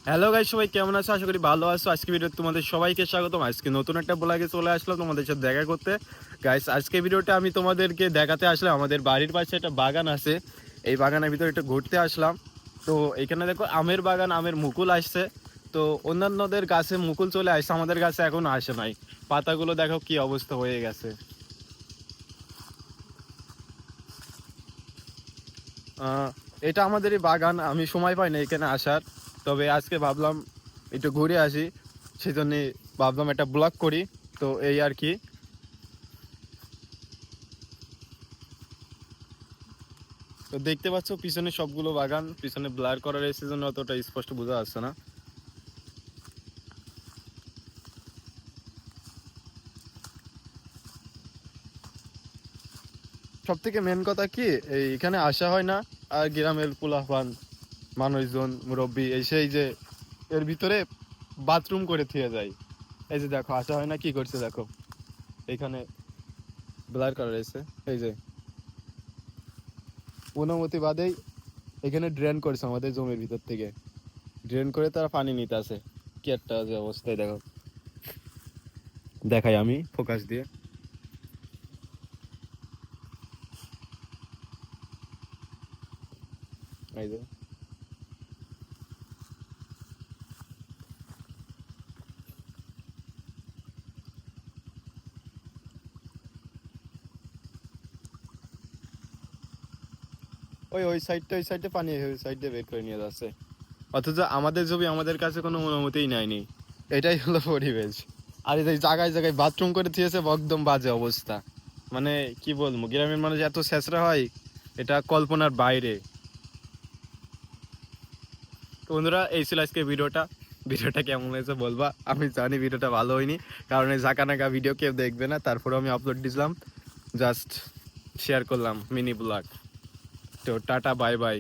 Hello guys, সবাই কেমন আছো? আশা করি ভালো আছো। আজকে ভিডিও তোমাদের সবাইকে স্বাগতম। আজকে নতুন একটা ব্লগে চলে আসলাম তোমাদের সাথে দেখা করতে। গাইস, আজকে ভিডিওটা আমি তোমাদেরকে দেখাতে আসলাম আমাদের বাড়ির পাশে একটা বাগান আছে। এই বাগানের ভিতরে একটু ঘুরতে আসলাম। তো এখানে দেখো আমের বাগান, আমের মুকুল আসছে। তো অন্যান্যদের গাছে মুকুল চলে আসছে, আমাদের গাছে এখনো আসে নাই। পাতাগুলো দেখো কি অবস্থা হয়ে গেছে। আহ, এটা আমাদেরই বাগান, আমি সময় পাই না এখানে আসার। তবে আজকে ভাবলাম একটু ঘুরে আসি, সেই জন্য ভাবলাম একটা ব্লগ করি। তো এই আর কি। তো দেখতে পাচ্ছ পিছনে সবগুলো বাগান, পিছনে ব্লার করা রয়েছে জন্য অতটা স্পষ্ট বোঝা যাচ্ছে না। সব থেকে মেন কথা কি, এখানে আসা হয় না। আর গ্রামের পোলাপান মানুষজন মুরব্বী এসে এই যে এর ভিতরে বাথরুম করে থুয়ে যায়। এই যে দেখো আসা হয় না, কি করছে দেখো, এখানে ব্লার করা রয়েছে। এই যে অনুমতি বাদেই এখানে ড্রেন করছে আমাদের জমির ভিতর থেকে, ড্রেন করে তারা পানি নিতে আসে। কি একটা যে অবস্থায় দেখো, দেখাই আমি ফোকাস দিয়ে। এই যে ওই সাইডটা, ওই সাইডে পানি ওই সাইডে বের করে নিয়ে যাচ্ছে, অথচ আমাদের জমি আমাদের কাছে কোনো অনুমতিই নেয়নি। এটাই হলো পরিবেশ। আর এই যে জায়গায় জায়গায় বাথরুম করে দিয়েছে, একদম বাজে অবস্থা। মানে কি বলবো, গ্রামের মানুষ এত ছেঁচড়া হয়, এটা কল্পনার বাইরে। তো বন্ধুরা, এই ছিল আজকে ভিডিওটা। ভিডিওটা কেমন হয়েছে বলবা। আমি জানি ভিডিওটা ভালো হয়নি, কারণ এই জাকা নাকা ভিডিও কেউ দেখবে না, তারপরে আমি আপলোড দিলাম, জাস্ট শেয়ার করলাম মিনি ব্লগ। তো টাটা, বাই বাই।